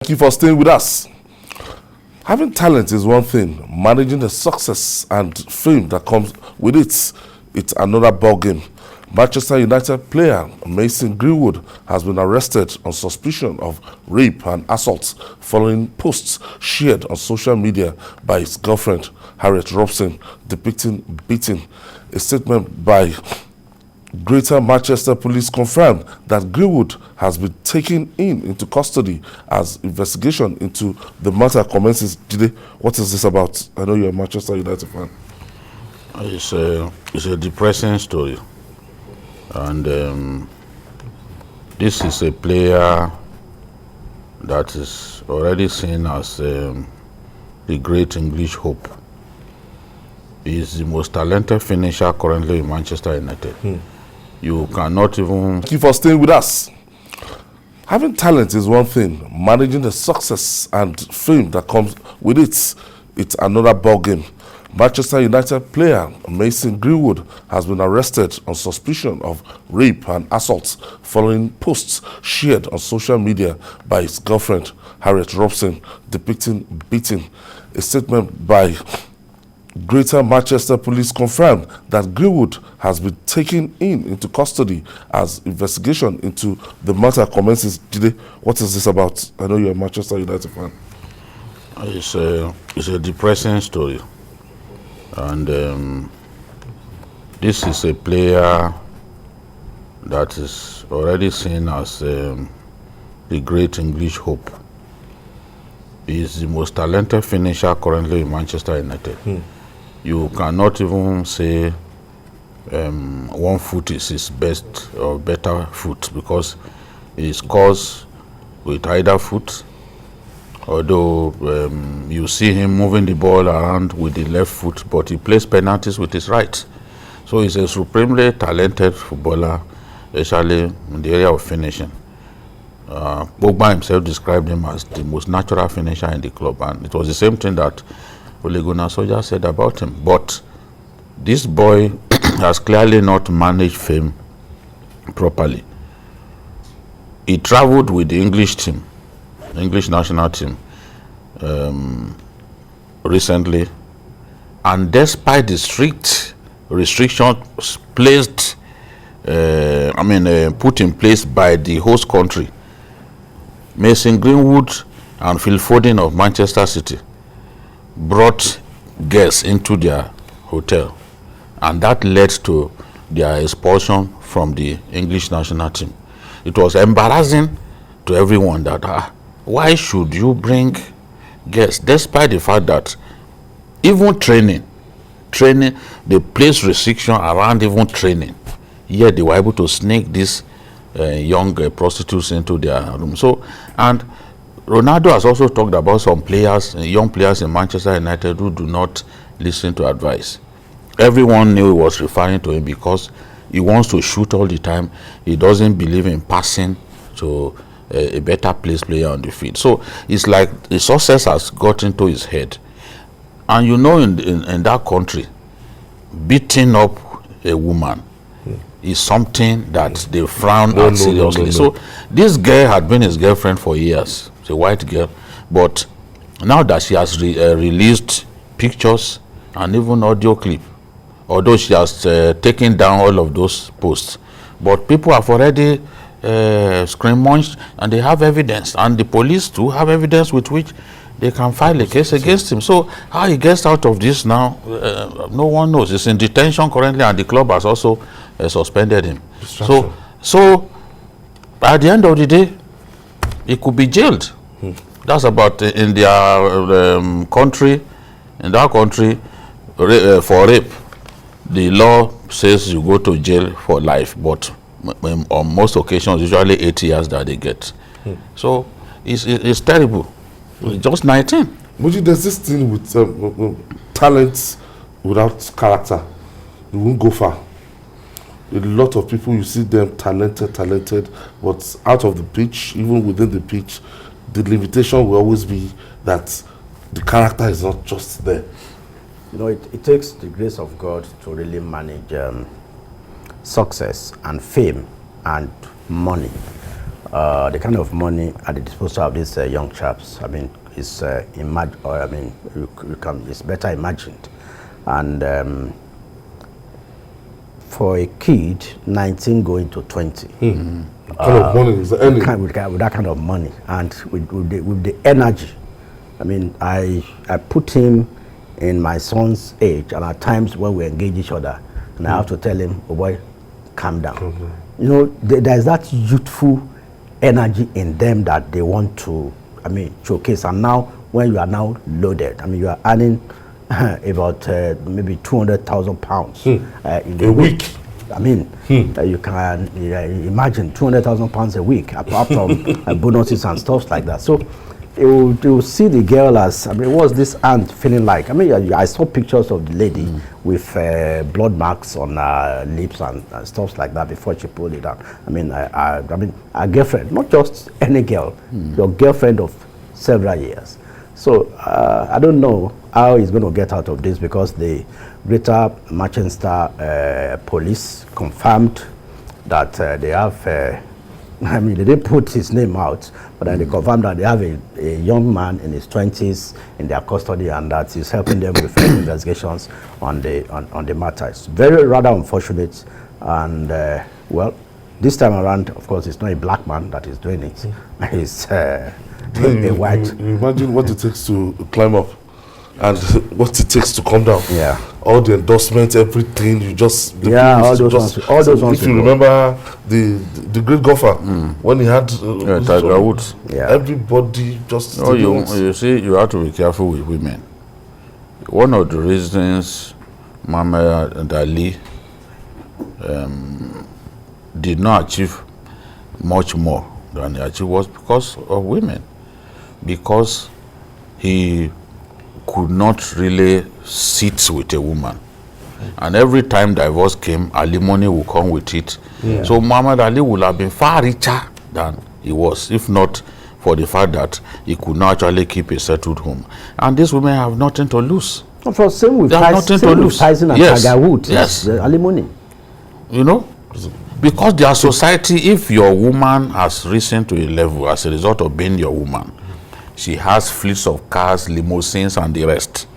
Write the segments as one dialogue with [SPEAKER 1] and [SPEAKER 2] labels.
[SPEAKER 1] Thank you for staying with us. Having talent is one thing. Managing the success and fame that comes with it's another ballgame. Manchester United player Mason Greenwood has been arrested on suspicion of rape and assault following posts shared on social media by his girlfriend, Harriet Robson, depicting beating. A statement by Greater Manchester Police confirmed that Greenwood has been taken into custody as investigation into the matter commences today. What is this about? I know you're a Manchester United fan.
[SPEAKER 2] It's a depressing story, and this is a player that is already seen as the great English hope. He is the most talented finisher currently in Manchester United. You cannot even...
[SPEAKER 1] Thank you for staying with us. Having talent is one thing. Managing the success and fame that comes with it's another ballgame. Manchester United player Mason Greenwood has been arrested on suspicion of rape and assault following posts shared on social media by his girlfriend, Harriet Robson, depicting beating. A statement by Greater Manchester Police confirmed that Greenwood has been taken into custody as investigation into the matter commences today. What is this about? I know you're a Manchester United fan.
[SPEAKER 2] It's a depressing story, and this is a player that is already seen as the great English hope. He is the most talented finisher currently in Manchester United. You cannot even say one foot is his best or better foot, because he scores with either foot, although you see him moving the ball around with the left foot, but he plays penalties with his right. So he's a supremely talented footballer, especially in the area of finishing. Pogba himself described him as the most natural finisher in the club, and it was the same thing that Ole Gunnar Solskjaer said about him. But this boy has clearly not managed fame properly. He traveled with the English team, the English national team, recently, and despite the strict restrictions placed, put in place by the host country, Mason Greenwood and Phil Foden of Manchester City brought guests into their hotel, and that led to their expulsion from the English national team. It was embarrassing to everyone that why should you bring guests, despite the fact that even training, they placed restriction around even training, yet they were able to sneak these young prostitutes into their room. So, and Ronaldo has also talked about some players, young players in Manchester United who do not listen to advice. Everyone knew he was referring to him because he wants to shoot all the time. He doesn't believe in passing to a better placed player on the field. So it's like the success has got into his head. And you know, in that country, beating up a woman is something that they frown at seriously. So this girl had been his girlfriend for years. A white girl, but now that she has released pictures and even audio clip, although she has taken down all of those posts, but people have already screamed and they have evidence, and the police too have evidence with which they can file a case against him. So how he gets out of this now, no one knows. He's in detention currently, and the club has also suspended him. So at the end of the day, he could be jailed. That's about in their country. In that country, for rape, the law says you go to jail for life, but on most occasions, usually 8 years that they get. So it's terrible. He's just 19.
[SPEAKER 1] But there's this thing with talent without character. You won't go far. A lot of people, you see them talented, but out of the pitch, even within the pitch, the limitation will always be that the character is not just there.
[SPEAKER 3] You know, it takes the grace of God to really manage success and fame and money. the kind of money at the disposal of these young chaps, I mean, it's it's better imagined. And for a kid, 19 going to 20.
[SPEAKER 1] What kind of money is the earning?
[SPEAKER 3] With that kind of money and with the energy. I mean, I put him in my son's age, and at times when we engage each other, and I have to tell him, oh boy, calm down. You know, there's that youthful energy in them that they want to, I mean, showcase. And now, when you are now loaded, I mean, you are earning about maybe 200,000 pounds in
[SPEAKER 1] a week.
[SPEAKER 3] I mean, you can imagine 200,000 pounds a week, apart from bonuses and stuff like that. So you will see the girl as, I mean, what's this aunt feeling like? I mean, I saw pictures of the lady with blood marks on her lips and stuff like that before she pulled it out. I mean, I mean, a girlfriend, not just any girl, your girlfriend of several years. So I don't know how he's going to get out of this, because the Greater Manchester police confirmed that they have, I mean, they didn't put his name out, but then they confirmed that they have a young man in his 20s in their custody, and that he's helping them with investigations on the matter. It's rather unfortunate, and well, this time around, of course, it's not a black man that is doing it. It's a white.
[SPEAKER 1] You imagine what it takes to climb up and what it takes to come down.
[SPEAKER 3] Yeah.
[SPEAKER 1] All the endorsements, everything, you just...
[SPEAKER 3] all those ones.
[SPEAKER 1] If you remember the great golfer, when he had...
[SPEAKER 2] Tiger Woods.
[SPEAKER 3] Yeah.
[SPEAKER 1] Everybody just...
[SPEAKER 2] Oh, you see, you have to be careful with women. One of the reasons Muhammad Ali did not achieve much more than he achieved was because of women. Because he could not really sit with a woman. And every time divorce came, alimony would come with it. Yeah. So Muhammad Ali would have been far richer than he was, if not for the fact that he could not actually keep a settled home. And these women have nothing to lose.
[SPEAKER 3] For same with Tyson and Tiger Woods.
[SPEAKER 2] Yes.
[SPEAKER 3] Alimony.
[SPEAKER 2] You know? Because their society, if your woman has risen to a level as a result of being your woman, she has fleets of cars, limousines, and the rest.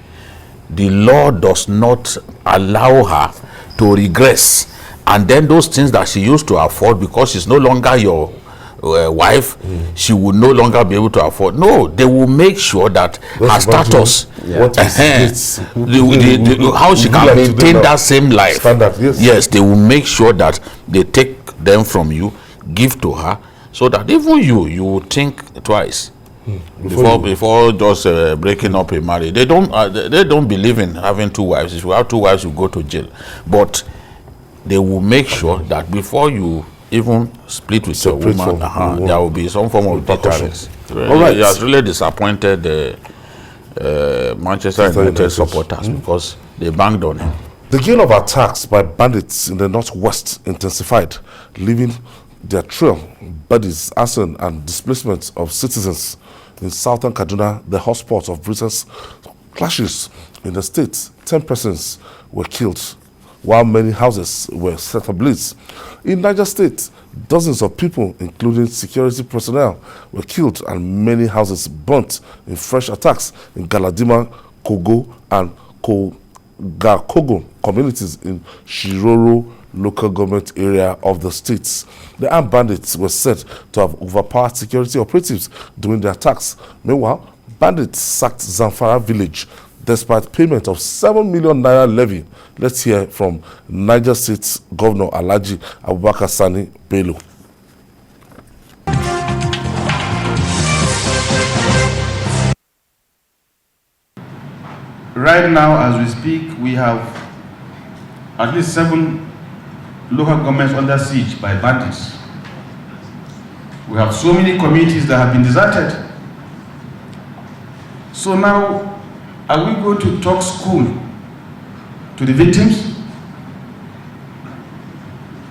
[SPEAKER 2] The law does not allow her to regress. And then those things that she used to afford, because she's no longer your wife, she will no longer be able to afford. No, they will make sure that her status, how she can maintain that same life.
[SPEAKER 1] Standard,
[SPEAKER 2] yes, they will make sure that they take them from you, give to her, so that even you will think twice. Before just breaking up a marriage. They don't believe in having two wives. If you have two wives, you go to jail. But they will make sure that before you even split with your woman, there will be some form of deterrence. He has really disappointed the Manchester United supporters because they banged on him.
[SPEAKER 1] The gale of attacks by bandits in the northwest intensified, leaving their trail, bodies, arson, and displacement of citizens in southern Kaduna, the hotspot of recent clashes in the state. 10 persons were killed, while many houses were set ablaze. In Niger State, dozens of people, including security personnel, were killed and many houses burnt in fresh attacks in Galadima, Kogo, and Kogo communities in Shiroro local government area of the states. The armed bandits were said to have overpowered security operatives during the attacks. Meanwhile, bandits sacked Zamfara village despite payment of 7 million naira levy. Let's hear from Niger State Governor Alhaji Abubakar Sani Bello.
[SPEAKER 4] Right now, as we speak, we have at least 7 local governments under siege by bandits. We have so many communities that have been deserted. So now, are we going to talk school to the victims?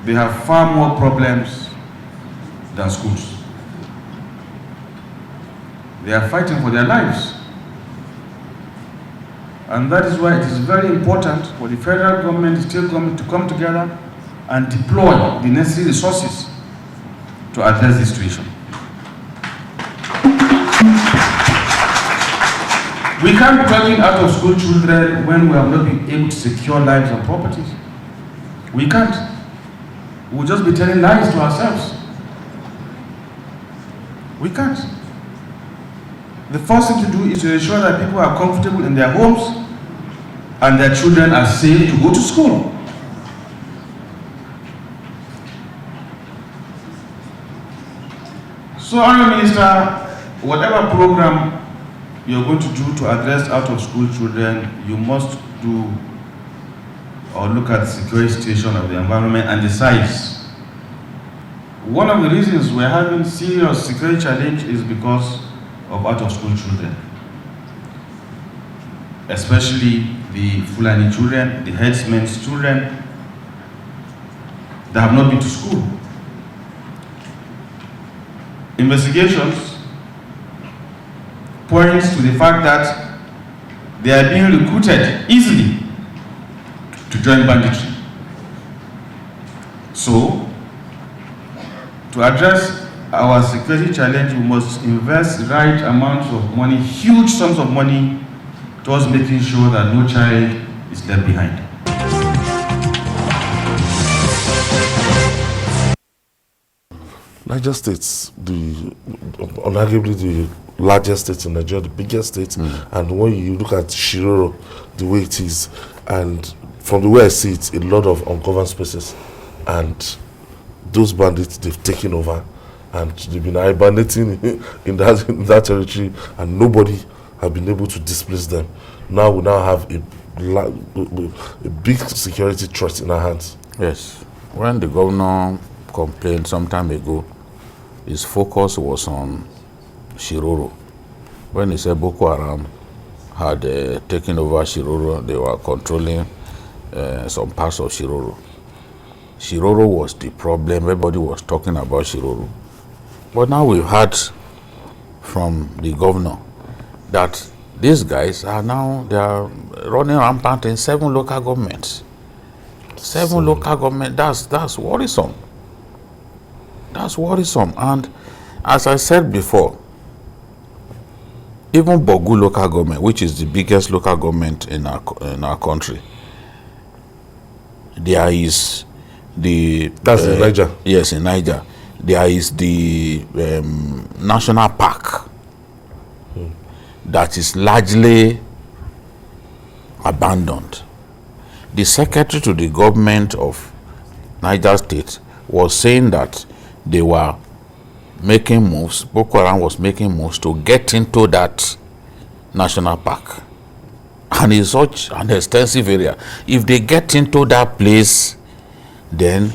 [SPEAKER 4] They have far more problems than schools. They are fighting for their lives. And that is why it is very important for the federal government, the state government to come together and deploy the necessary resources to address this situation. We can't be talking out of school children when we have not been able to secure lives and properties. We can't. We'll just be telling lies to ourselves. We can't. The first thing to do is to ensure that people are comfortable in their homes and their children are safe to go to school. So, Honourable Minister, whatever program you're going to do to address out-of-school children, you must do or look at the security situation of the environment and the size. One of the reasons we're having serious security challenge is because of out-of-school children, especially the Fulani children, the headsmen's children that have not been to school. Investigations points to the fact that they are being recruited easily to join banditry. So, to address our security challenge, we must invest right amounts of money, huge sums of money, towards making sure that no child is left behind.
[SPEAKER 1] Niger State's arguably the largest state in Nigeria, the biggest state, and when you look at Shiroro, the way it is, and from the way I see it, a lot of uncovered spaces, and those bandits, they've taken over, and they've been hibernating in that territory, and nobody has been able to displace them. Now we have a big security threat in our hands.
[SPEAKER 2] Yes. When the governor complained some time ago, his focus was on Shiroro. When he said Boko Haram had taken over Shiroro, they were controlling some parts of Shiroro. Shiroro was the problem. Everybody was talking about Shiroro. But now we've heard from the governor that these guys are now, they are running rampant in 7 local governments. 7 local governments, that's worrisome. That's worrisome. And as I said before, even Bogu local government, which is the biggest local government in our country, there is the...
[SPEAKER 1] That's in Niger.
[SPEAKER 2] Yes, in Niger. There is the national park that is largely abandoned. The secretary to the government of Niger State was saying that they were making moves, Boko Haram was making moves to get into that national park. And it's such an extensive area. If they get into that place, then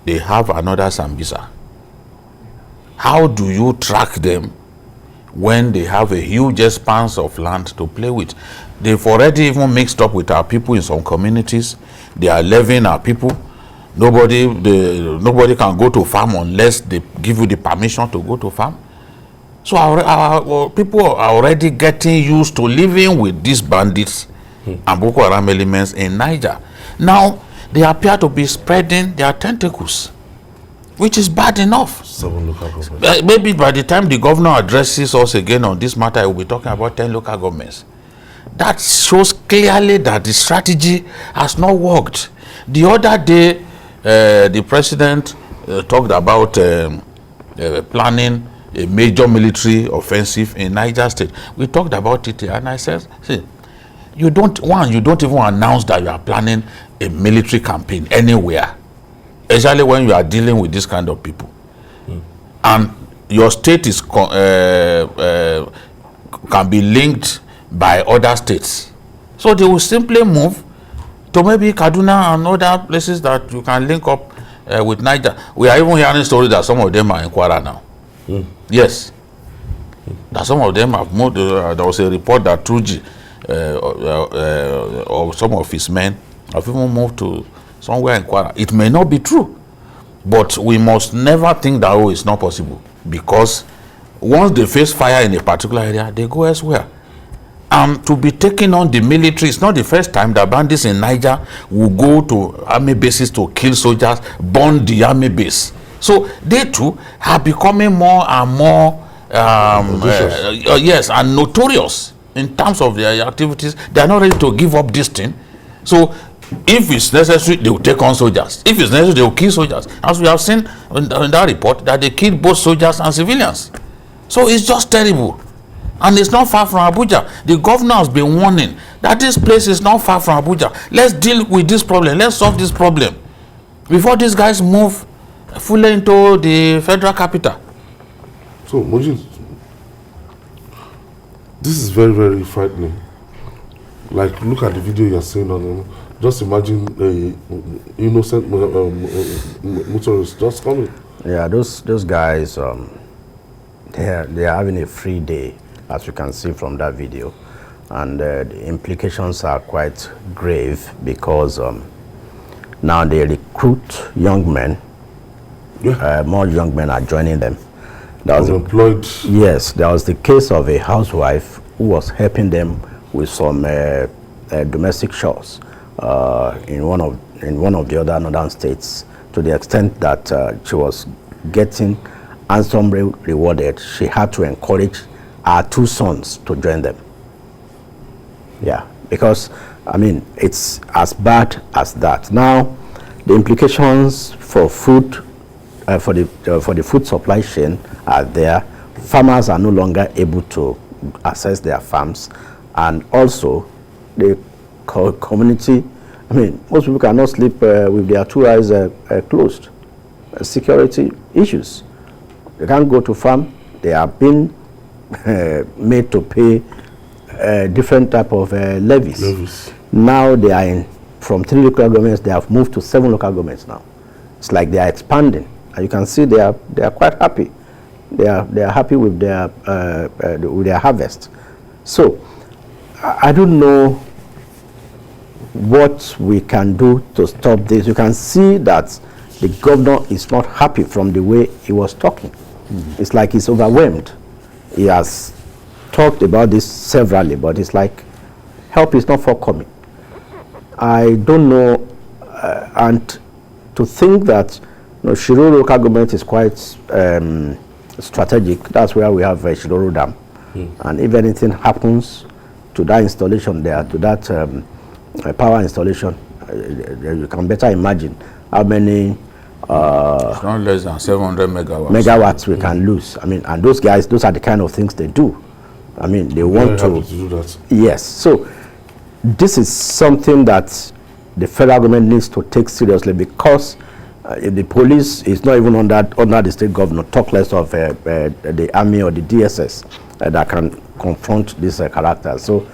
[SPEAKER 2] they have another Sambisa. How do you track them when they have a huge expanse of land to play with? They've already even mixed up with our people in some communities. They are levying our people. Nobody can go to farm unless they give you the permission to go to farm. So our people are already getting used to living with these bandits and Boko Haram elements in Niger. Now, they appear to be spreading their tentacles, which is bad enough.
[SPEAKER 1] 7 local governments.
[SPEAKER 2] Maybe by the time the governor addresses us again on this matter, we'll be talking about 10 local governments. That shows clearly that the strategy has not worked. The other day, the president talked about planning a major military offensive in Niger State. We talked about it, and I said, see, you don't even announce that you are planning a military campaign anywhere, especially when you are dealing with this kind of people. And your state is can be linked by other states. So they will simply move to maybe Kaduna and other places that you can link up with Niger. We are even hearing stories that some of them are in Kwara now. Yes. That some of them have moved. There was a report that Truji or some of his men have even moved to somewhere in Kwara. It may not be true, but we must never think that, oh, it's not possible, because once they face fire in a particular area, they go elsewhere. To be taking on the military, it's not the first time that bandits in Niger will go to army bases to kill soldiers, burn the army base. So they too are becoming more and more, yes, and notorious. in terms of their activities. They are not ready to give up this thing. So if it's necessary, they will take on soldiers. If it's necessary, they will kill soldiers. As we have seen in that report, that they killed both soldiers and civilians. So it's just terrible. And it's not far from Abuja. The governor has been warning that this place is not far from Abuja. Let's deal with this problem. Let's solve this problem before these guys move fully into the federal capital.
[SPEAKER 1] So, Mojin, this is very, very frightening. Like, look at the video you're saying on them. Just imagine a innocent motorist just coming.
[SPEAKER 3] Yeah, those guys, they are having a free day, as you can see from that video, and the implications are quite grave because now they recruit young men. Yeah. More young men are joining them. There was
[SPEAKER 1] unemployed.
[SPEAKER 3] Yes, there was the case of a housewife who was helping them with some domestic chores in one of the other northern states, to the extent that she was getting handsomely rewarded. She had to encourage her 2 sons to join them. Yeah, because I mean it's as bad as that. Now, the implications for food, for the food supply chain are there. Farmers are no longer able to access their farms, and also the community. I mean, most people cannot sleep with their 2 eyes closed. Security issues. They can't go to farm. They are being made to pay different type of levies. Now they are from 3 local governments. They have moved to 7 local governments now. It's like they are expanding, and you can see they are quite happy. They are happy with their harvest. So I don't know what we can do to stop this. You can see that the governor is not happy from the way he was talking. It's like he's overwhelmed. He has talked about this severally, but it's like help is not forthcoming. I don't know, and to think that Shiroro local government is quite strategic. That's where we have Shiroro Dam, and if anything happens to that installation there, to that power installation, you can better imagine how many
[SPEAKER 2] it's not less than 700
[SPEAKER 3] megawatts we can lose. I mean, and those guys, those are the kind of things they do. I mean, they want to
[SPEAKER 1] do that.
[SPEAKER 3] Yes. So this is something that the federal government needs to take seriously, because the police is not even under the state governor, talk less of the army or the DSS that can confront this character. So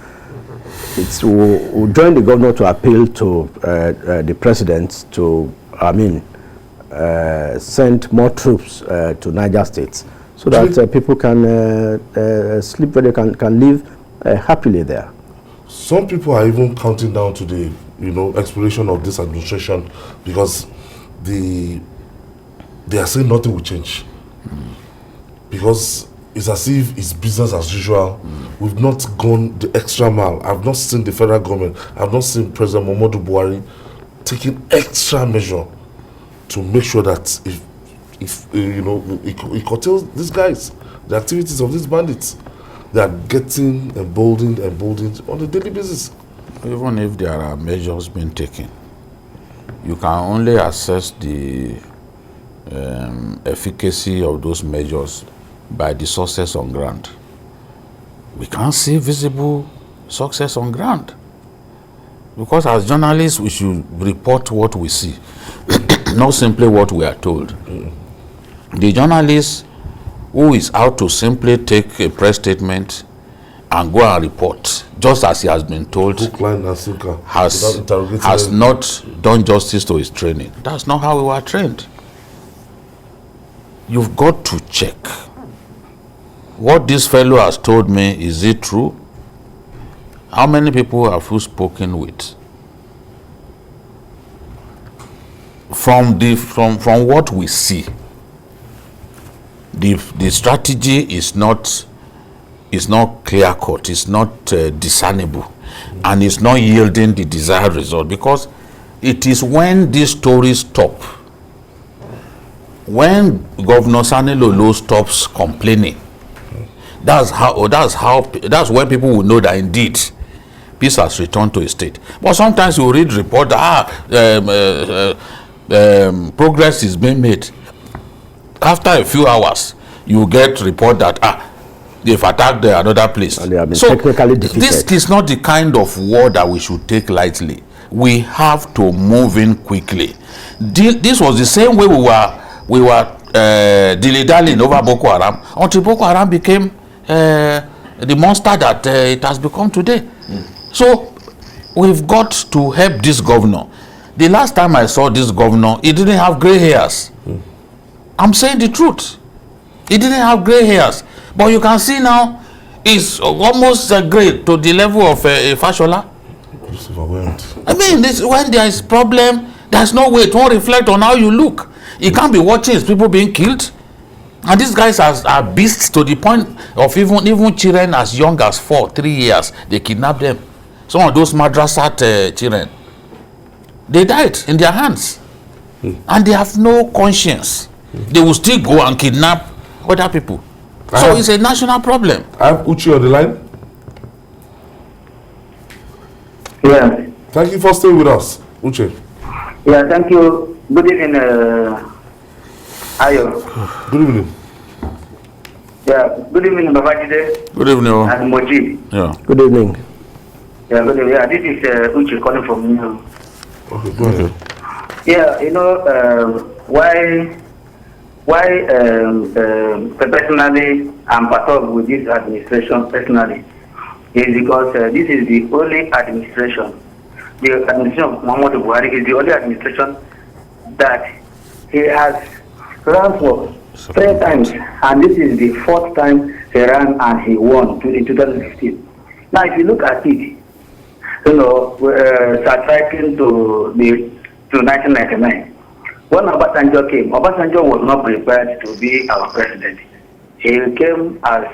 [SPEAKER 3] we'll join the governor to appeal to the president to, send more troops to Niger State, so that people can sleep where they can live happily there.
[SPEAKER 1] Some people are even counting down to the expiration of this administration, because they are saying nothing will change, because it's as if it's business as usual. We've not gone the extra mile. I've not seen the federal government, I've not seen President Muhammadu Buhari taking extra measure to make sure that if it curtails these guys, the activities of these bandits. They are getting emboldened on a daily basis.
[SPEAKER 2] Even if there are measures being taken, you can only assess the efficacy of those measures by the success on ground. We can't see visible success on ground, because as journalists we should report what we see, not simply what we are told. The journalist who is out to simply take a press statement and go and report, just as he has been told, has not done justice to his training. That's not how we were trained. You've got to check. What this fellow has told me, is it true? How many people have you spoken with? From what we see, the strategy is not clear cut, it's not discernible, and it's not yielding the desired result, because it is when these stories stop, when Governor Sani Lolo stops complaining, That's when people will know that indeed peace has returned to a state. But sometimes you read report progress is being made. After a few hours, you get report that they've attacked another place.
[SPEAKER 3] And they have been
[SPEAKER 2] So
[SPEAKER 3] technically defeated.
[SPEAKER 2] this is not the kind of war that we should take lightly. We have to move in quickly. This was the same way we were dilly-dallying over Boko Haram until Boko Haram became the monster that it has become today. So we've got to help this governor. The last time I saw this governor, he didn't have gray hairs. I'm saying the truth. He didn't have gray hairs. But you can see now, he's almost gray to the level of Fashola. I mean, when there is problem, there's no way it won't reflect on how you look. You can't be watching people being killed. And these guys are beasts to the point of even children as young as 3 years, they kidnap them. Some of those madrasat children, they died in their hands. And they have no conscience. They will still go and kidnap other people. So it's a national problem.
[SPEAKER 1] I have Uchi on the line.
[SPEAKER 5] Yeah.
[SPEAKER 1] Thank you for staying with us, Uche.
[SPEAKER 5] Yeah, thank you. Good evening, Ayo.
[SPEAKER 1] Good evening.
[SPEAKER 5] Yeah, good evening, Babajide
[SPEAKER 2] Good evening.
[SPEAKER 5] and Moji.
[SPEAKER 2] Yeah.
[SPEAKER 3] Good evening.
[SPEAKER 5] Yeah, good evening. Yeah, this is Uche calling from you.
[SPEAKER 1] Okay, go ahead.
[SPEAKER 5] Yeah, you know, why personally I'm perturbed with this administration personally is because this is the only administration, the administration of Muhammadu Buhari is the only administration that he has run for 3 times, and this is the 4th time he ran and he won in 2015. Now, if you look at it, you know, subtracting to 1999. When Obasanjo came, Obasanjo was not prepared to be our president. He came as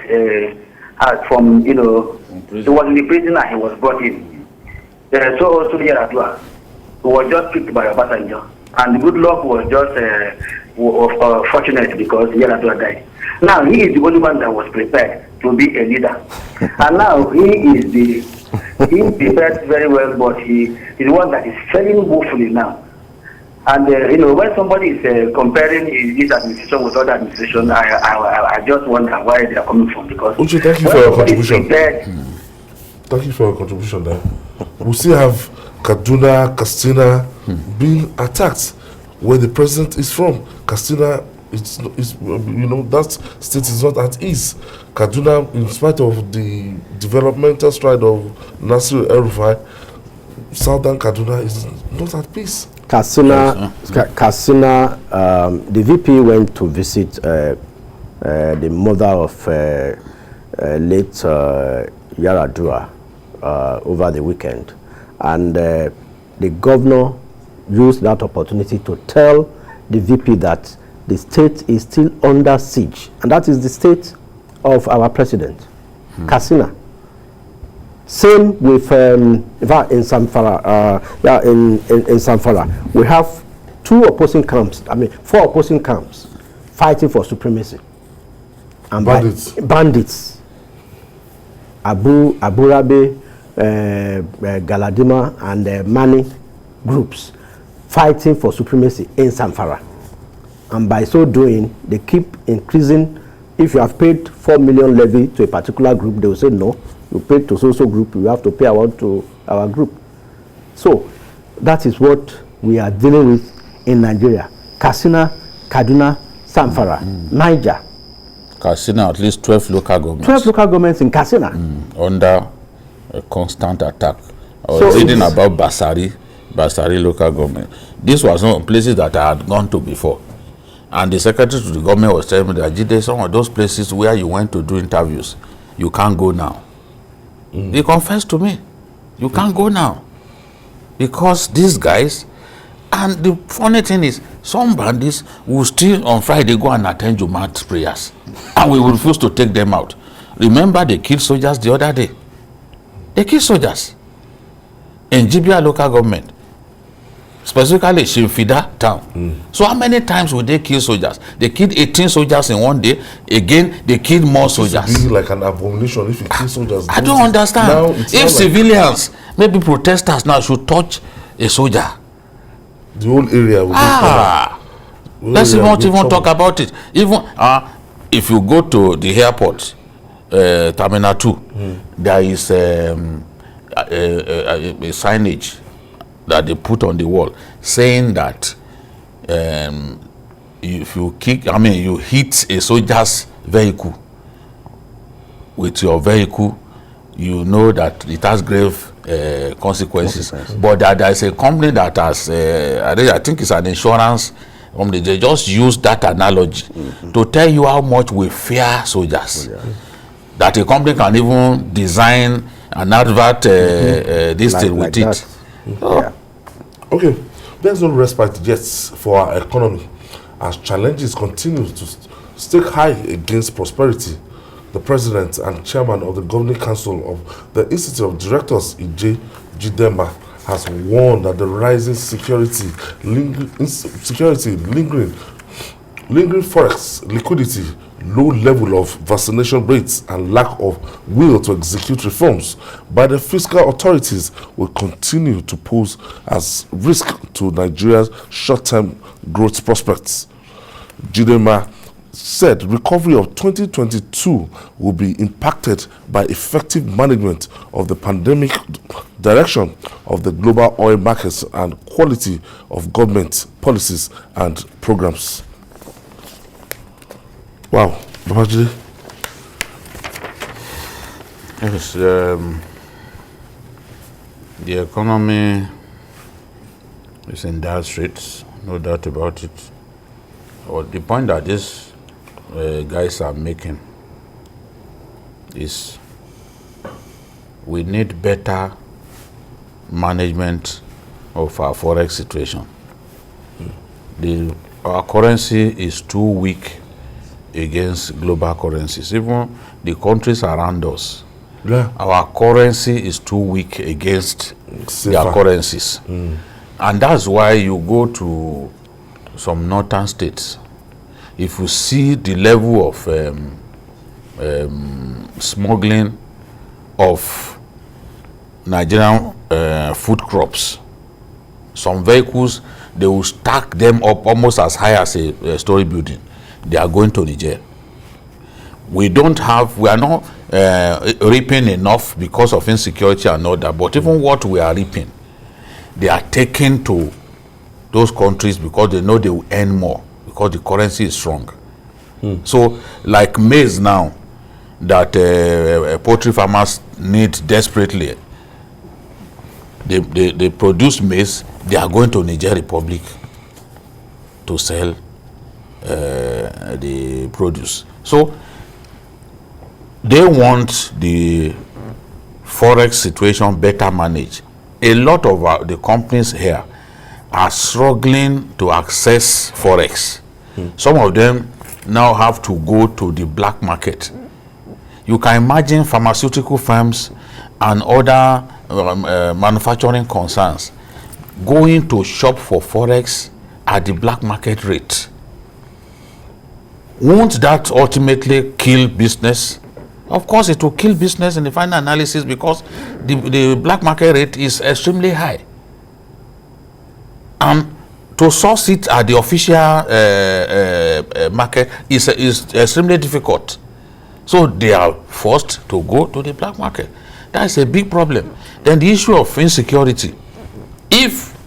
[SPEAKER 5] from, you know, he was in the prison and he was brought in. So also Yaradua was just picked by Obasanjo. And good luck was just fortunate because Yaradua died. Now he is the only one that was prepared to be a leader. And now he prepared very well, but he is the one that is failing woefully now. And you know, when somebody is comparing his administration with other administration, I just wonder where they are coming from, because
[SPEAKER 1] Uche, thank you for your contribution. Thank you for your contribution there. We still have Kaduna, Katsina being attacked where the president is from. Katsina, it's you know, that state is not at ease. Kaduna, in spite of the developmental stride of Nasir El-Rufai, southern Kaduna is not at peace.
[SPEAKER 3] Katsina, the VP went to visit the mother of late Yaradua over the weekend, and the governor used that opportunity to tell the VP that the state is still under siege, and that is the state of our president, Katsina. Same with in Samfara. In Samfara, we have 4 opposing camps fighting for supremacy. And bandits. Abu Rabi, Galadima, and Mani groups fighting for supremacy in Samfara. And by so doing, they keep increasing. If you have paid 4 million levy to a particular group, they will say no. You pay to so group, you have to pay to our group. So that is what we are dealing with in Nigeria. Katsina, Kaduna, Samfara, Niger.
[SPEAKER 2] Katsina, at least 12 local governments.
[SPEAKER 3] 12 local governments in Katsina.
[SPEAKER 2] Under a constant attack. I was reading about Basari local government. This was not places that I had gone to before. And the secretary to the government was telling me that some of those places where you went to do interviews, you can't go now. They confessed to me, you can't go now. Because these guys, and the funny thing is, some bandits will still on Friday go and attend Jumat prayers. And we will refuse to take them out. Remember, they killed soldiers the other day. They killed soldiers in Jibia local government. specifically Shimfida town. So how many times would they kill soldiers? They killed 18 soldiers in one day. Again, they killed more soldiers.
[SPEAKER 1] It's be like an abomination if you kill soldiers.
[SPEAKER 2] I don't understand.
[SPEAKER 1] Now it's
[SPEAKER 2] If
[SPEAKER 1] not
[SPEAKER 2] civilians, maybe protesters now should touch a soldier.
[SPEAKER 1] the whole area will
[SPEAKER 2] Let's not even talk about it. Even if you go to the airport, Terminal 2, there is a signage that they put on the wall saying that if you you hit a soldier's vehicle with your vehicle, you know that it has grave consequences. But there is a company that has, I think it's an insurance company, they just use that analogy to tell you how much we fear soldiers. That a company can even design an advert this thing with it.
[SPEAKER 1] Okay, there's no respite yet for our economy as challenges continue to stake high against prosperity. The president and chairman of the governing council of the Institute of Directors, Jidema, has warned that the rising lingering forex liquidity, low level of vaccination rates, and lack of will to execute reforms by the fiscal authorities will continue to pose as risk to Nigeria's short-term growth prospects. Jidema said recovery of 2022 will be impacted by effective management of the pandemic, direction of the global oil markets, and quality of government policies and programs. Wow, Babajide.
[SPEAKER 2] Yes, the economy is in dire straits, no doubt about it. Well, the point that these guys are making is we need better management of our forex situation. Our currency is too weak against global currencies. Even the countries around us, our currency is too weak against their currencies. And that's why you go to some northern states, if you see the level of smuggling of Nigerian food crops, some vehicles, they will stack them up almost as high as a story building. They are going to Niger. We are not reaping enough because of insecurity and all that, but even what we are reaping, they are taken to those countries because they know they will earn more, because the currency is strong. So, like maize now, that poultry farmers need desperately, they produce maize, they are going to Niger Republic to sell the produce. So, they want the forex situation better managed. A lot of the companies here are struggling to access forex. Some of them now have to go to the black market. You can imagine pharmaceutical firms and other manufacturing concerns going to shop for forex at the black market rate. Won't that ultimately kill business? Of course, it will kill business in the final analysis because the black market rate is extremely high. And to source it at the official market is extremely difficult. So they are forced to go to the black market. That is a big problem. Then the issue of insecurity. If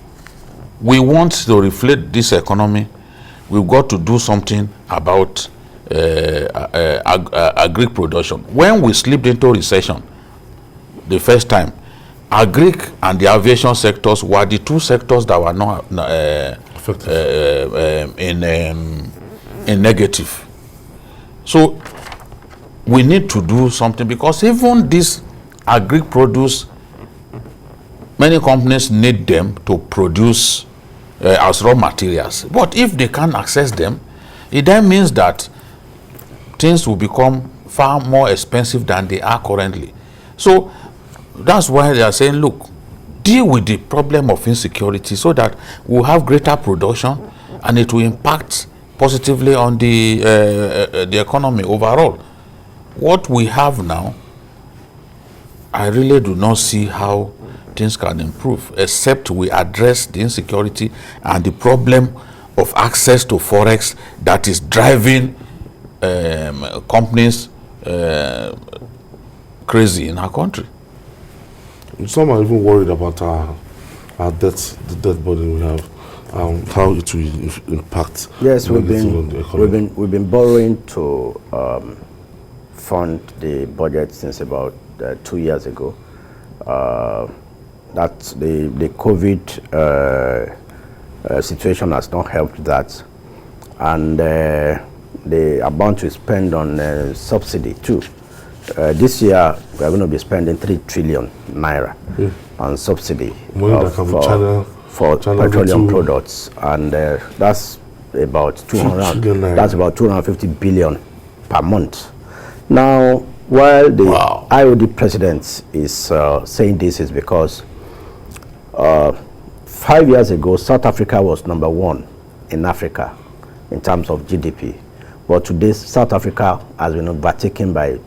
[SPEAKER 2] we want to reflate this economy, we've got to do something about agric production. When we slipped into recession the first time, agric and the aviation sectors were the two sectors that were not in negative. So we need to do something, because even this agric produce, many companies need them to produce as raw materials. But if they can't access them, it then means that things will become far more expensive than they are currently. So that's why they are saying, look, deal with the problem of insecurity so that we'll have greater production and it will impact positively on the economy overall. What we have now, I really do not see how things can improve except we address the insecurity and the problem of access to forex that is driving companies crazy in our country.
[SPEAKER 1] Some are even worried about our debt, the debt burden we have, how it will impact.
[SPEAKER 3] Yes, we've
[SPEAKER 1] on the economy.
[SPEAKER 3] been borrowing to fund the budget since about 2 years ago. That the COVID situation has not helped that, and they are bound to spend on subsidy too. This year we are going to be spending 3 trillion naira on subsidy for petroleum products, and that's about 250 billion per month. Now, while the IOD president is saying this, is because 5 years ago South Africa was #1 in Africa in terms of GDP, but today South Africa has been overtaken by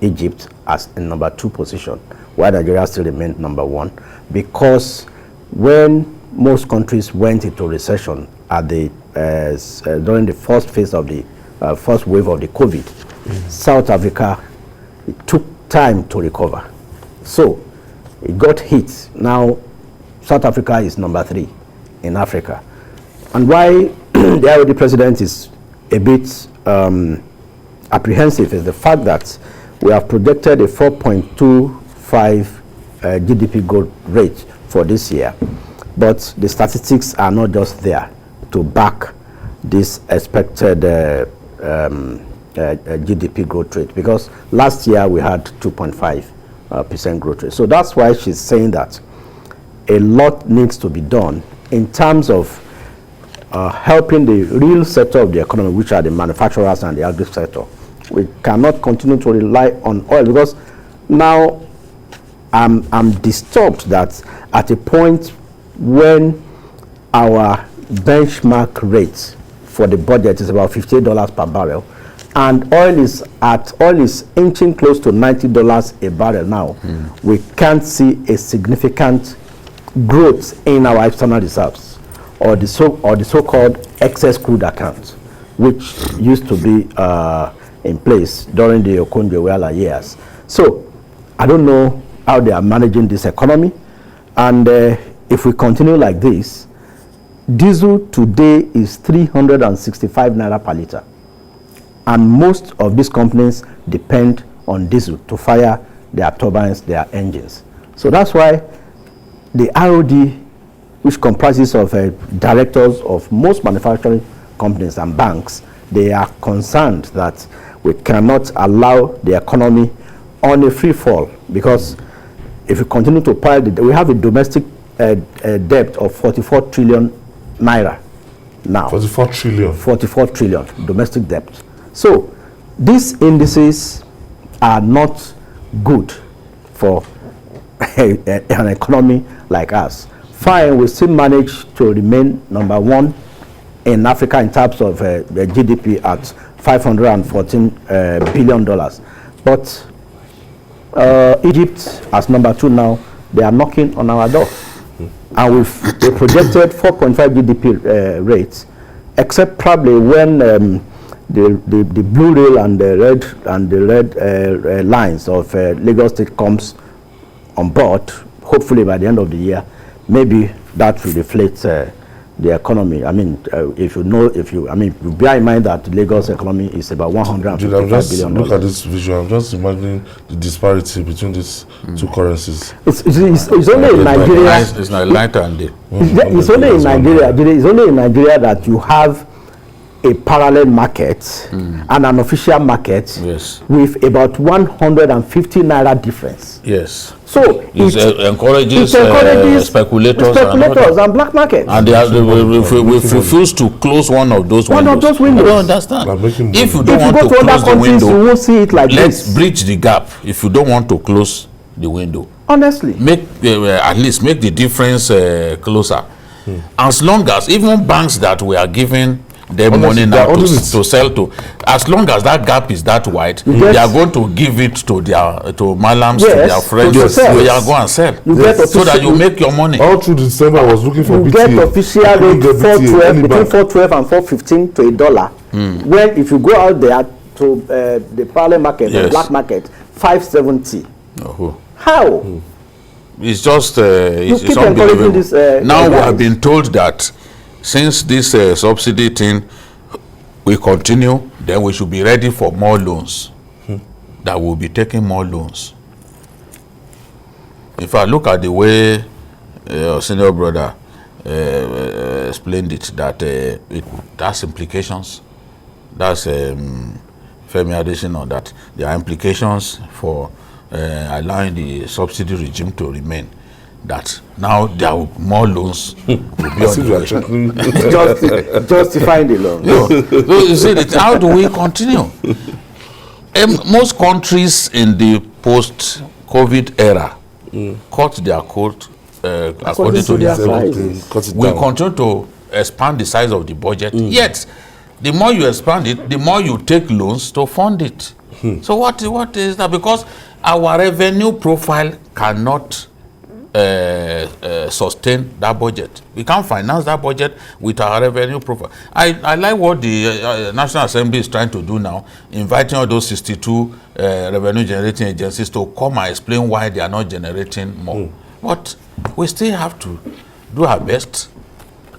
[SPEAKER 3] Egypt as in #2 position, while Nigeria still remained #1, because when most countries went into recession at the during the first phase of the first wave of the COVID, South Africa, it took time to recover, so it got hit. Now South Africa is #3 in Africa, and why the IOD president is a bit apprehensive is the fact that we have projected a 4.25 GDP growth rate for this year, but the statistics are not just there to back this expected GDP growth rate, because last year we had 2.5% growth rate. So that's why she's saying that a lot needs to be done in terms of helping the real sector of the economy, which are the manufacturers and the agri sector. We cannot continue to rely on oil, because now I'm disturbed that at a point when our benchmark rate for the budget is about $58 per barrel, and oil is inching close to $90 a barrel now, we can't see a significant growth in our external reserves, or the so-called excess crude account, which used to be in place during the Okonjo-Iweala years. So I don't know how they are managing this economy, and if we continue like this, diesel today is 365 naira per liter, and most of these companies depend on diesel to fire their turbines, their engines. So that's why the IOD, which comprises of directors of most manufacturing companies and banks, they are concerned that we cannot allow the economy on a free fall, because if we continue to pile we have a domestic debt of 44 trillion naira now.
[SPEAKER 1] 44 trillion.
[SPEAKER 3] 44 trillion domestic debt. So these indices are not good for an economy like us. Fine, we still manage to remain #1 in Africa in terms of the GDP at $514 billion. But Egypt as #2 now, they are knocking on our door. And we projected 4.5 GDP rates, except probably when the blue rail and the red lines of Lagos State comes on board, hopefully by the end of the year, maybe that will deflate the economy. I mean, you bear in mind that Lagos economy is about 155 billion.
[SPEAKER 1] Look at this visual. I'm just imagining the disparity between these two currencies.
[SPEAKER 3] It's only in Nigeria.
[SPEAKER 2] It's not light and day.
[SPEAKER 3] It's only in Nigeria. It's only in Nigeria that you have a parallel market and an official market, with about 150 naira difference.
[SPEAKER 2] Yes.
[SPEAKER 3] So
[SPEAKER 2] it encourages speculators
[SPEAKER 3] and black markets.
[SPEAKER 2] And we refuse to close one of those windows.
[SPEAKER 3] One of those windows.
[SPEAKER 2] I don't understand. If you don't want to
[SPEAKER 3] go to
[SPEAKER 2] close
[SPEAKER 3] other
[SPEAKER 2] the
[SPEAKER 3] countries,
[SPEAKER 2] window,
[SPEAKER 3] you won't see it like
[SPEAKER 2] let's
[SPEAKER 3] this.
[SPEAKER 2] bridge the gap. If you don't want to close the window.
[SPEAKER 3] Honestly.
[SPEAKER 2] Make at least make the difference closer. As long as even banks that we are giving them money now to sell to, as long as that gap is that wide, they are going to give it to their malams, to their friends. They are going to sell so that you make your money.
[SPEAKER 1] All through December, I was looking for
[SPEAKER 3] you
[SPEAKER 1] BTA.
[SPEAKER 3] Get official rate 412 between 412 and 415 to $1. When if you go out there to the parallel market, the black market, 570. How?
[SPEAKER 2] It's just
[SPEAKER 3] it's
[SPEAKER 2] unbelievable.
[SPEAKER 3] This,
[SPEAKER 2] now we have been told that since this subsidy thing will continue, then we should be ready for more loans. That we'll be taking more loans. If I look at the way our senior brother explained it, that it has implications. That's Femi Adesina, that there are implications for allowing the subsidy regime to remain. That now there are more loans will be on the
[SPEAKER 3] justifying the loan.
[SPEAKER 2] So you see, how do we continue? Most countries in the post-COVID era cut their coat according to their size. We continue to expand the size of the budget. Yet, the more you expand it, the more you take loans to fund it. So what is that? Because our revenue profile cannot sustain that budget. We can't finance that budget with our revenue profile. I like what the National Assembly is trying to do now, inviting all those 62 revenue generating agencies to come and explain why they are not generating more. But we still have to do our best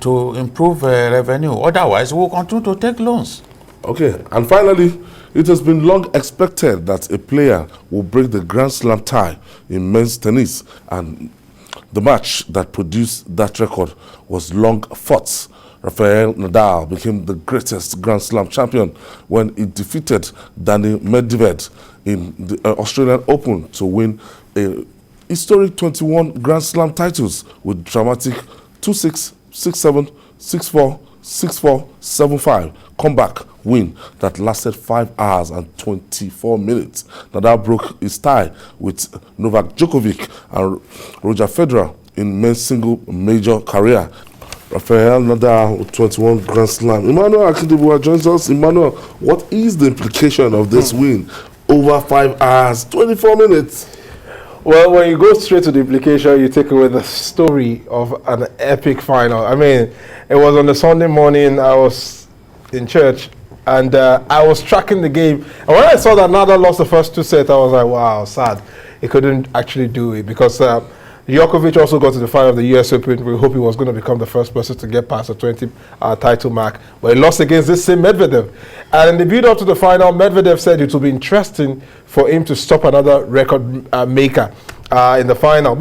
[SPEAKER 2] to improve revenue. Otherwise, we will continue to take loans.
[SPEAKER 1] Okay, and finally, it has been long expected that a player will break the Grand Slam tie in men's tennis, and the match that produced that record was long fought. Rafael Nadal became the greatest Grand Slam champion when he defeated Daniil Medvedev in the Australian Open to win a historic 21 Grand Slam titles with dramatic 2-6, 6-7, 6-4, 6-4, 7-5 comeback win that lasted 5 hours and 24 minutes. Nadal broke his tie with Novak Djokovic and Roger Federer in men's single major career. Rafael Nadal, 21 Grand Slam. Emmanuel Akindebua joins us. Emmanuel, what is the implication of this win over 5 hours, 24 minutes?
[SPEAKER 6] Well, when you go straight to the implication, you take away the story of an epic final. I mean, it was on a Sunday morning. I was in church, and I was tracking the game. And when I saw that Nadal lost the first 2 sets, I was like, wow, sad. He couldn't actually do it because Djokovic also got to the final of the US Open. We hope he was going to become the first person to get past the 20 title mark. But he lost against this same Medvedev. And in the build up to the final, Medvedev said it would be interesting for him to stop another record maker in the final.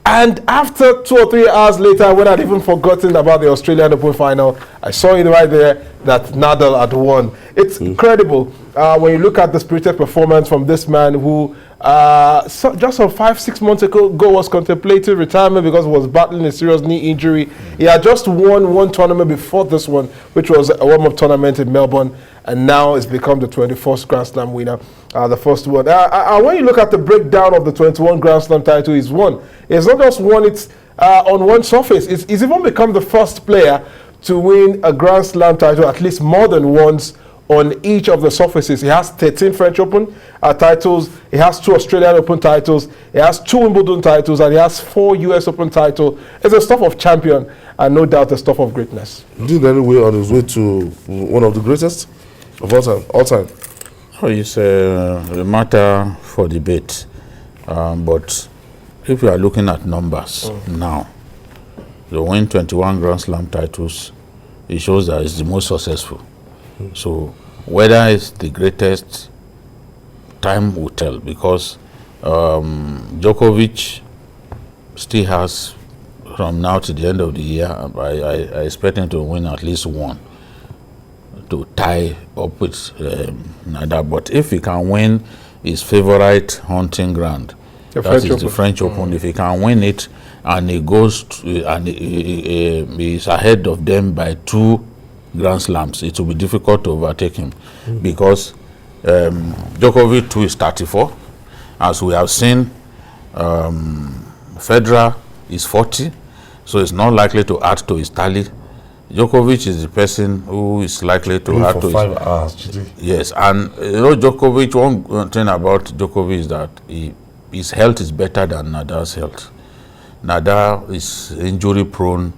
[SPEAKER 6] And after 2 or 3 hours later, when I'd even forgotten about the Australian Open final, I saw it right there that Nadal had won. It's incredible when you look at the spirited performance from this man who just 5-6 months ago was contemplating retirement because he was battling a serious knee injury. He had just won one tournament before this one, which was a warm-up tournament in Melbourne, and now it's become the 24th Grand Slam winner, the first one. When you look at the breakdown of the 21 Grand Slam title he's won, it's not just won it on one surface. He's even become the first player to win a Grand Slam title at least more than once on each of the surfaces. He has 13 French Open titles, he has 2 Australian Open titles, he has 2 Wimbledon titles, and he has 4 US Open titles. It's a stuff of champion, and no doubt a stuff of greatness.
[SPEAKER 1] Did anyway on his way to one of the greatest of all time?
[SPEAKER 2] Oh, it's a matter for debate, but if you are looking at numbers now, to win 21 Grand Slam titles, it shows that it's the most successful. So whether it's the greatest, time will tell, because Djokovic still has, from now to the end of the year, I expect him to win at least one to tie up with Nadal. But if he can win his favorite hunting ground, that is the French Open, if he can win it and he goes to, and he is ahead of them by 2 Grand Slams, it will be difficult to overtake him because Djokovic too is 34. As we have seen, Federer is 40, so it's not likely to add to his tally. Djokovic is the person who is likely to add to
[SPEAKER 1] 5 hours, GD.
[SPEAKER 2] Yes, and Djokovic, one thing about Djokovic is that his health is better than Nadal's health. Nadal is injury prone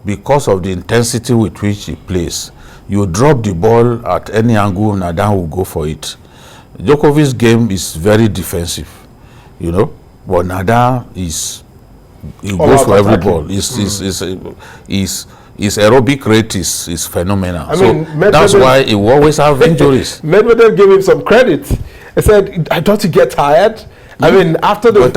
[SPEAKER 2] because of the intensity with which he plays. You drop the ball at any angle, Nadal will go for it. Djokovic's game is very defensive, but Nadal goes for every ball. His aerobic rate is phenomenal. That's why he will always have injuries.
[SPEAKER 6] Medvedev gave him some credit. He said, I thought you get tired. After the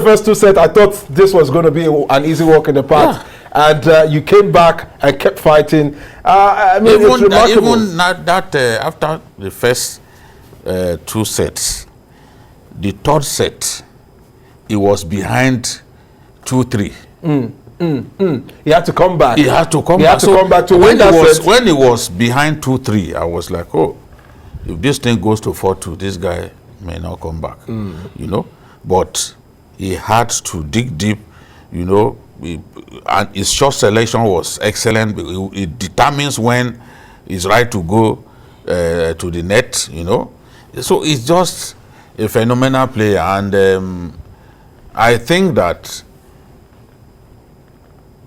[SPEAKER 6] first two sets, I thought this was going to be an easy walk in the park. Yeah. And you came back and kept fighting. It's remarkable.
[SPEAKER 2] Even that after the first 2 sets, the third set, he was behind 2-3.
[SPEAKER 6] He had to come back.
[SPEAKER 2] He had to come back to win that set. When he was behind 2-3, I was like, oh, if this thing goes to 4-2, this guy may not come back. But he had to dig deep, and his shot selection was excellent. It determines when it's right to go to the net, So it's just a phenomenal player, and I think that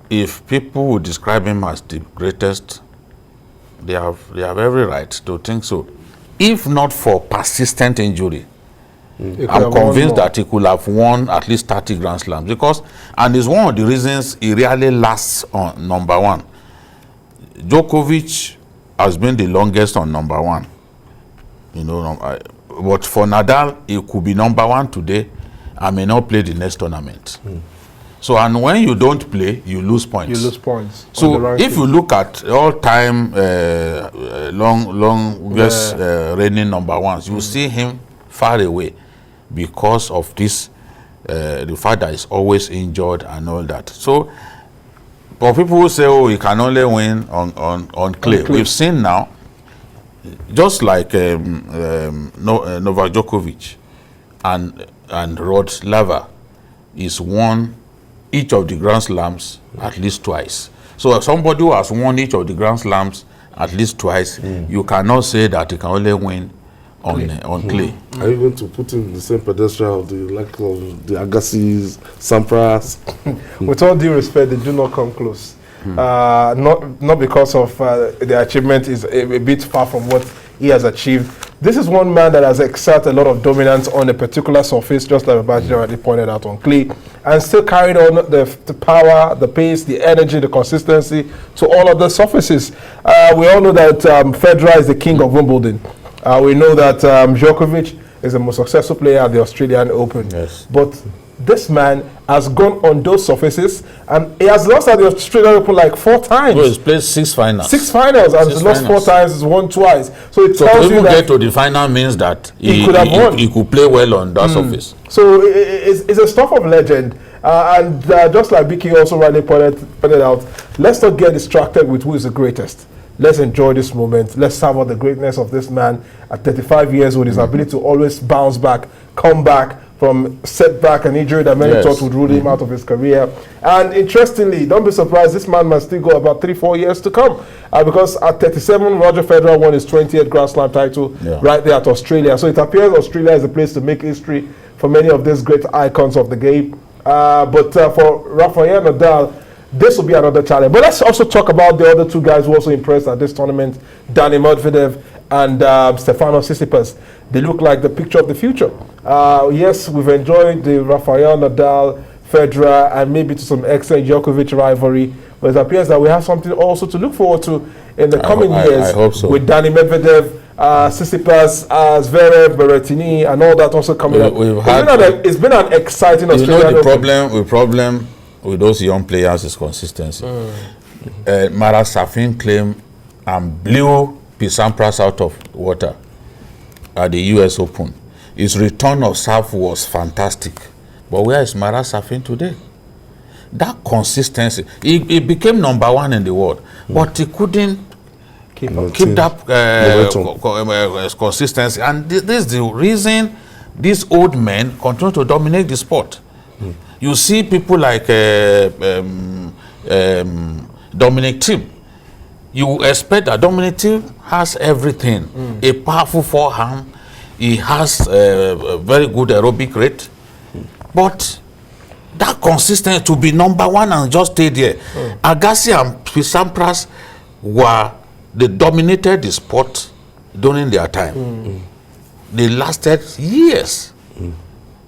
[SPEAKER 2] if people would describe him as the greatest, they have every right to think so. If not for persistent injury, I'm convinced that he could have won at least 30 Grand Slams, and it's one of the reasons he really lasts on number 1. Djokovic has been the longest on number 1, but for Nadal, he could be number 1 today and may not play the next tournament. So, and when you don't play, you lose points. So, if you look at all-time longest reigning number 1s, you see him far away because of this, the fact that he's always injured and all that. So, for people who say, oh, he can only win on clay, we've seen now, just like Novak Djokovic and Rod Laver is won each of the Grand Slams at least twice. So somebody who has won each of the Grand Slams at least twice, you cannot say that he can only win on clay.
[SPEAKER 1] Are you going to put him in the same pedestal of the Agassi's, Sampras?
[SPEAKER 6] With all due respect, they do not come close. Not because of the achievement is a bit far from what he has achieved. This is one man that has exerted a lot of dominance on a particular surface, just like Babajide already pointed out on clay, and still carried on the power, the pace, the energy, the consistency to all of the surfaces. We all know that Federer is the king of Wimbledon. We know that Djokovic is the most successful player at the Australian Open.
[SPEAKER 2] Yes.
[SPEAKER 6] But this man has gone on those surfaces and he has lost at the Australian Open like 4 times.
[SPEAKER 2] Well, he's played 6 finals.
[SPEAKER 6] 6 finals, and he's lost 4 times, he's won twice. So it tells you that
[SPEAKER 2] get to the final means that
[SPEAKER 6] he could have won.
[SPEAKER 2] He could play well on that surface.
[SPEAKER 6] So it's a stuff of legend. And just like Vicky also rightly pointed out, let's not get distracted with who is the greatest. Let's enjoy this moment. Let's savor the greatness of this man at 35 years with his ability to always bounce back, come back from setback and injury that many thought would rule him out of his career. And interestingly, don't be surprised, this man must still go about 3-4 years to come. Because at 37, Roger Federer won his 20th Grand Slam title right there at Australia. So it appears Australia is a place to make history for many of these great icons of the game. But for Rafael Nadal, this will be another challenge. But let's also talk about the other 2 guys who also impressed at this tournament, Dani Medvedev and Stefanos Tsitsipas. They look like the picture of the future. Yes, we've enjoyed the Rafael Nadal, Federer, and maybe to some extent Djokovic rivalry. But it appears that we have something also to look forward to in the coming years.
[SPEAKER 2] I hope so.
[SPEAKER 6] With Dani Medvedev, Tsitsipas, Zverev, Berrettini, and all that also coming up. It's been an exciting Australian Open.
[SPEAKER 2] The problem with those young players is consistency. Marat Safin came and blew Sampras out of water at the US Open. His return of serve was fantastic. But where is Marat Safin today? That consistency. He became number 1 in the world, but he couldn't keep that consistency. And this is the reason these old men continue to dominate the sport. You see people like Dominic Thiem. You expect that Dominic Thiem has everything. A powerful forehand. He has a very good aerobic rate. But that consistency to be number one and just stay there. Agassi and Sampras they dominated the sport during their time. They lasted years.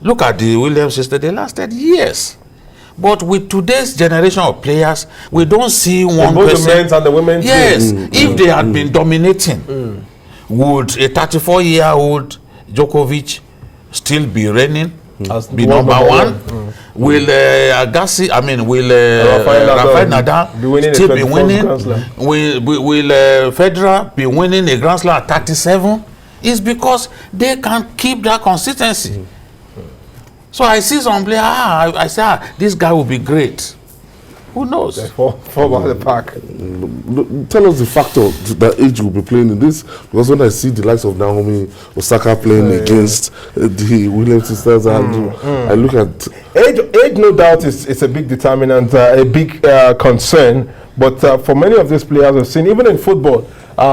[SPEAKER 2] Look at the Williams sister, they lasted years. But with today's generation of players, we don't see one
[SPEAKER 6] both
[SPEAKER 2] person.
[SPEAKER 6] the men's and the women's.
[SPEAKER 2] Yes, if they had been dominating, would a 34-year-old Djokovic still be reigning, be number one? Will Agassi, will Rafael Nadal still be winning? Will Federer be winning a Grand Slam at 37? It's because they can keep that consistency. So I see some player, I say, this guy will be great. Who knows?
[SPEAKER 6] Fall by the pack.
[SPEAKER 1] Tell us the factor that age will be playing in this, because when I see the likes of Naomi Osaka playing against the Williams sisters, I look at
[SPEAKER 6] age. No doubt is a big determinant, a big concern. But for many of these players I've seen, even in football,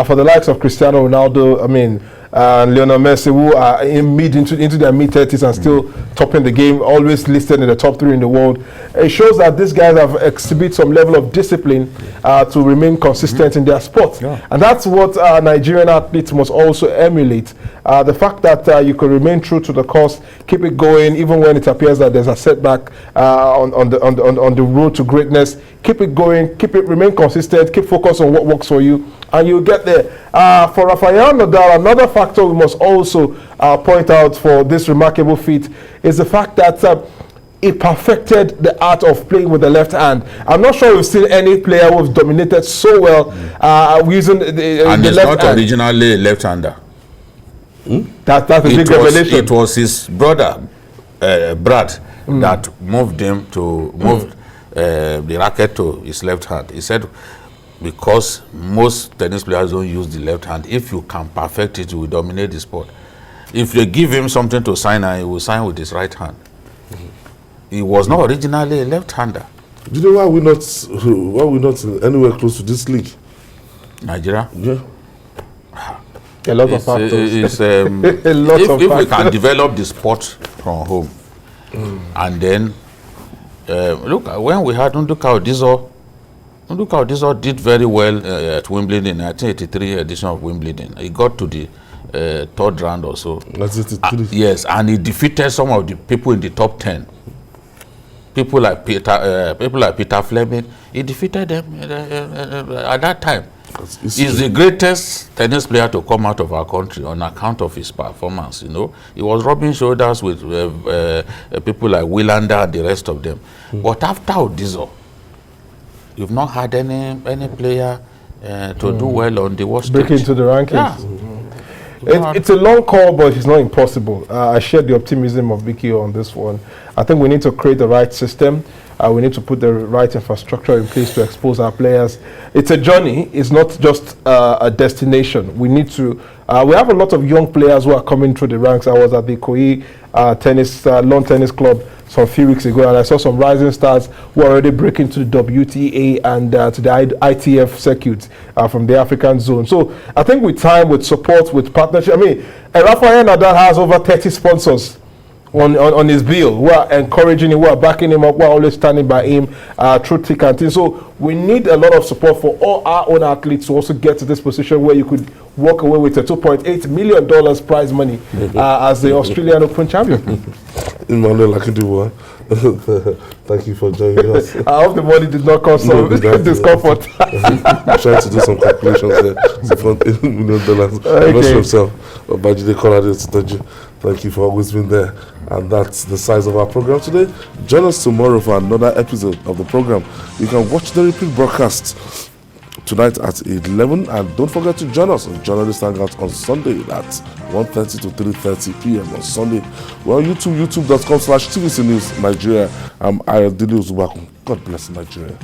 [SPEAKER 6] for the likes of Cristiano Ronaldo, Lionel Messi, who are into their mid-30s and still topping the game, always listed in the top 3 in the world. It shows that these guys have exhibit some level of discipline to remain consistent in their sport. And that's what Nigerian athletes must also emulate. The fact that you can remain true to the cause, keep it going, even when it appears that there's a setback on the road to greatness. Keep it going, remain consistent, keep focused on what works for you, and you'll get there. For Rafael Nadal, another factor we must also point out for this remarkable feat is the fact that he perfected the art of playing with the left hand. I'm not sure we've seen any player who's dominated so well using the left hand. And
[SPEAKER 2] he's not originally a left-hander.
[SPEAKER 6] That's a big revelation.
[SPEAKER 2] It was his brother, Brad, that moved him to move the racket to his left hand. He said, because most tennis players don't use the left hand, if you can perfect it, you will dominate the sport. If you give him something to sign, he will sign with his right hand. He was not originally a left-hander.
[SPEAKER 1] Do you know why we're not anywhere close to this league?
[SPEAKER 2] Nigeria?
[SPEAKER 1] Yeah.
[SPEAKER 6] A lot of factors.
[SPEAKER 2] If we can develop the sport from home, and then look, when we had Nduka Odizo did very well at Wimbledon in 1983 edition of Wimbledon. He got to the third round or so. Yes, and he defeated some of the people in the top 10. People like Peter Fleming. He defeated them at that time. He's the greatest tennis player to come out of our country on account of his performance. He was rubbing shoulders with people like Wilander and the rest of them. But after Odizo, you've not had any player to do well on the world stage.
[SPEAKER 6] Break into the rankings.
[SPEAKER 2] Yeah.
[SPEAKER 6] It's a long call, but it's not impossible. I share the optimism of Vicky on this one. I think we need to create the right system. We need to put the right infrastructure in place to expose our players. It's a journey. It's not just a destination. We need to. We have a lot of young players who are coming through the ranks. I was at the Koi lawn tennis club some few weeks ago, and I saw some rising stars who are already breaking to the WTA and to the ITF circuit from the African zone. So I think with time, with support, with partnership, Rafael Nadal has over 30 sponsors on his bill who are encouraging him, who are backing him up, who are always standing by him through thick and thin. So we need a lot of support for all our own athletes to also get to this position where you could walk away with a $2.8 million prize money as the Australian Open champion.
[SPEAKER 1] Emmanuel Akindiwa, thank you for joining us.
[SPEAKER 6] I hope the money did not cause some discomfort.
[SPEAKER 1] Trying to do some calculations there. So from $8 million. I'm not sure himself. But thank you for always being there. And that's the size of our program today. Join us tomorrow for another episode of the program. You can watch the repeat broadcast tonight at 11, and don't forget to join us on Journalist Hangout on Sunday at 1:30 to 3:30 p.m. on Sunday. We're on YouTube, youtube.com/TVC News Nigeria. I'm Ayodele Uzubaku. God bless Nigeria.